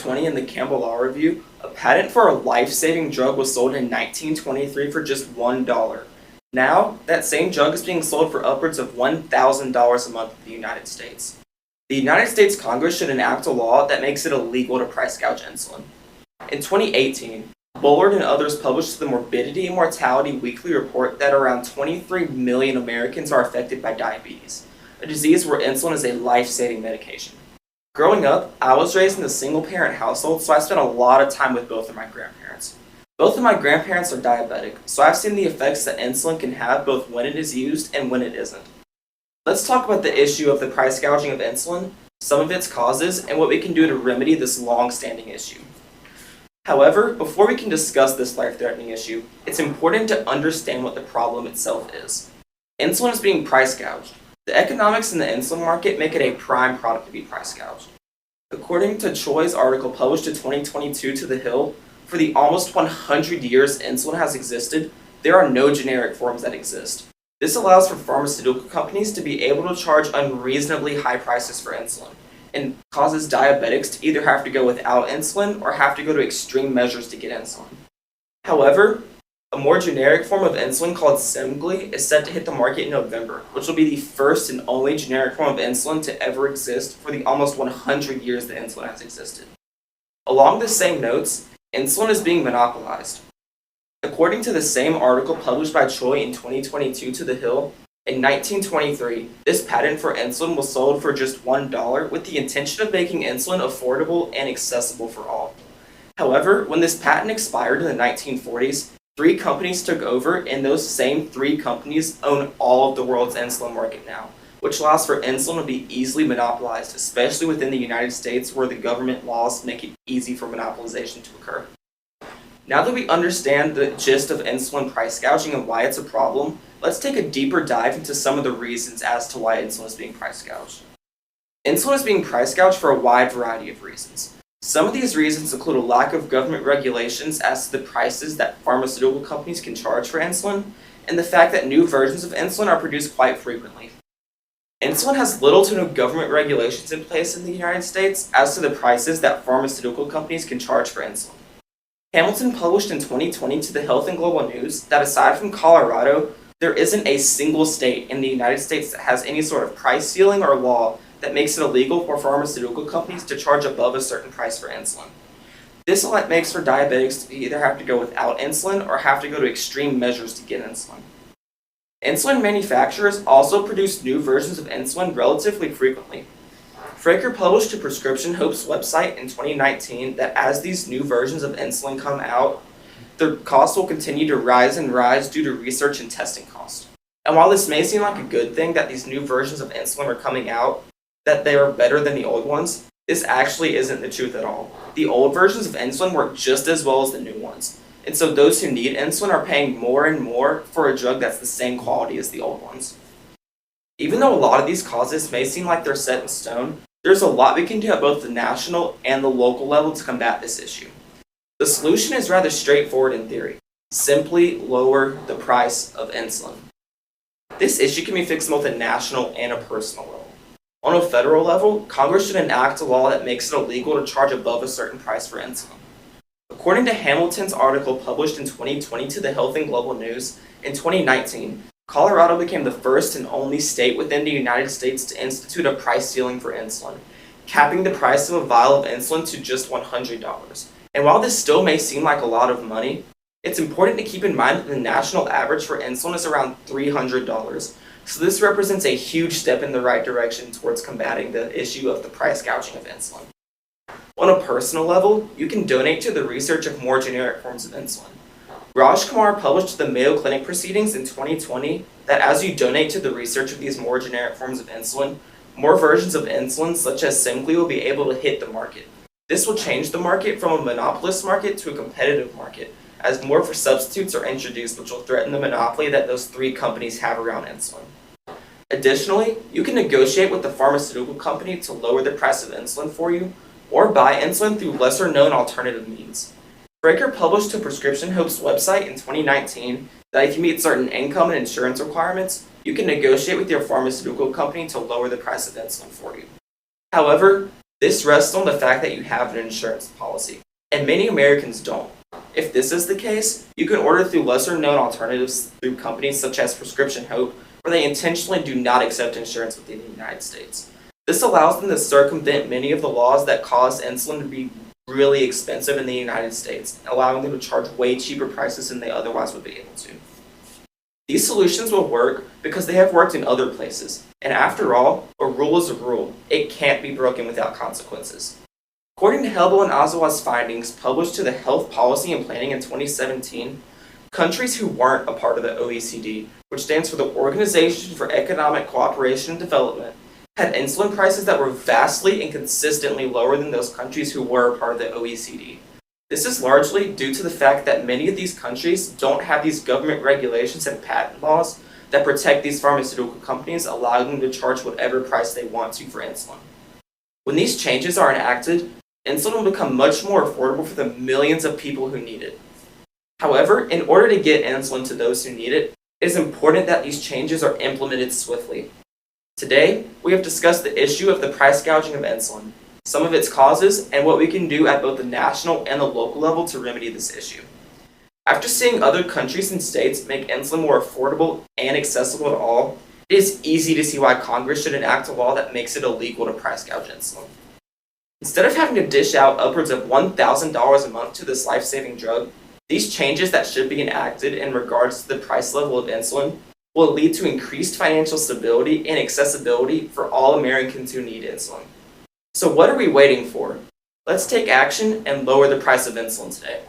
2020 in the Campbell Law Review, a patent for a life-saving drug was sold in 1923 for just $1. Now, that same drug is being sold for upwards of $1,000 a month in the United States. The United States Congress should enact a law that makes it illegal to price gouge insulin. In 2018, Bullard and others published the Morbidity and Mortality Weekly Report that around 23 million Americans are affected by diabetes, a disease where insulin is a life-saving medication. Growing up, I was raised in a single-parent household, so I spent a lot of time with both of my grandparents. Both of my grandparents are diabetic, so I've seen the effects that insulin can have both when it is used and when it isn't. Let's talk about the issue of the price gouging of insulin, some of its causes, and what we can do to remedy this long-standing issue. However, before we can discuss this life-threatening issue, it's important to understand what the problem itself is. Insulin is being price gouged. The economics in the insulin market make it a prime product to be price gouged. According to Choi's article published in 2022 to The Hill, for the almost 100 years insulin has existed, there are no generic forms that exist. This allows for pharmaceutical companies to be able to charge unreasonably high prices for insulin, and causes diabetics to either have to go without insulin or have to go to extreme measures to get insulin. However, a more generic form of insulin called Semglee is set to hit the market in November, which will be the first and only generic form of insulin to ever exist for the almost 100 years that insulin has existed. Along the same notes, insulin is being monopolized. According to the same article published by Choi in 2022 to The Hill, in 1923, this patent for insulin was sold for just $1 with the intention of making insulin affordable and accessible for all. However, when this patent expired in the 1940s, 3 companies took over, and those same 3 companies own all of the world's insulin market now, which allows for insulin to be easily monopolized, especially within the United States where the government laws make it easy for monopolization to occur. Now that we understand the gist of insulin price gouging and why it's a problem, let's take a deeper dive into some of the reasons as to why insulin is being price gouged. Insulin is being price gouged for a wide variety of reasons. Some of these reasons include a lack of government regulations as to the prices that pharmaceutical companies can charge for insulin, and the fact that new versions of insulin are produced quite frequently. Insulin has little to no government regulations in place in the United States as to the prices that pharmaceutical companies can charge for insulin. Hamilton published in 2020 to the Health and Global News that aside from Colorado, there isn't a single state in the United States that has any sort of price ceiling or law that makes it illegal for pharmaceutical companies to charge above a certain price for insulin. This makes for diabetics to either have to go without insulin or have to go to extreme measures to get insulin. Insulin manufacturers also produce new versions of insulin relatively frequently. Fraker published to Prescription Hope's website in 2019 that as these new versions of insulin come out, their costs will continue to rise and rise due to research and testing costs. And while this may seem like a good thing that these new versions of insulin are coming out, that they are better than the old ones, this actually isn't the truth at all. The old versions of insulin work just as well as the new ones. And so those who need insulin are paying more and more for a drug that's the same quality as the old ones. Even though a lot of these causes may seem like they're set in stone, there's a lot we can do at both the national and the local level to combat this issue. The solution is rather straightforward in theory. Simply lower the price of insulin. This issue can be fixed both at a national and a personal level. On a federal level, Congress should enact a law that makes it illegal to charge above a certain price for insulin. According to Hamilton's article published in 2020 to the Health and Global News, in 2019, Colorado became the first and only state within the United States to institute a price ceiling for insulin, capping the price of a vial of insulin to just $100. And while this still may seem like a lot of money, it's important to keep in mind that the national average for insulin is around $300. So this represents a huge step in the right direction towards combating the issue of the price gouging of insulin. On a personal level, you can donate to the research of more generic forms of insulin. Raj Kumar published the Mayo Clinic Proceedings in 2020 that as you donate to the research of these more generic forms of insulin, more versions of insulin such as Semglee will be able to hit the market. This will change the market from a monopolist market to a competitive market, as more for substitutes are introduced which will threaten the monopoly that those 3 companies have around insulin. Additionally, you can negotiate with the pharmaceutical company to lower the price of insulin for you, or buy insulin through lesser known alternative means. Fraker published to Prescription Hope's website in 2019 that if you meet certain income and insurance requirements, you can negotiate with your pharmaceutical company to lower the price of insulin for you. However, This rests on the fact that you have an insurance policy, and many Americans don't. If this is the case, you can order through lesser-known alternatives through companies such as Prescription Hope, where they intentionally do not accept insurance within the United States. This allows them to circumvent many of the laws that cause insulin to be really expensive in the United States, allowing them to charge way cheaper prices than they otherwise would be able to. These solutions will work because they have worked in other places, and after all, a rule is a rule. It can't be broken without consequences. According to Helbel and Ozawa's findings published to the Health Policy and Planning in 2017, countries who weren't a part of the OECD, which stands for the Organization for Economic Cooperation and Development, had insulin prices that were vastly and consistently lower than those countries who were a part of the OECD. This is largely due to the fact that many of these countries don't have these government regulations and patent laws that protect these pharmaceutical companies, allowing them to charge whatever price they want to for insulin. When these changes are enacted, insulin will become much more affordable for the millions of people who need it. However, in order to get insulin to those who need it, it is important that these changes are implemented swiftly. Today, we have discussed the issue of the price gouging of insulin, some of its causes, and what we can do at both the national and the local level to remedy this issue. After seeing other countries and states make insulin more affordable and accessible to all, it is easy to see why Congress should enact a law that makes it illegal to price gouge insulin. Instead of having to dish out upwards of $1,000 a month to this life-saving drug, these changes that should be enacted in regards to the price level of insulin will lead to increased financial stability and accessibility for all Americans who need insulin. So what are we waiting for? Let's take action and lower the price of insulin today.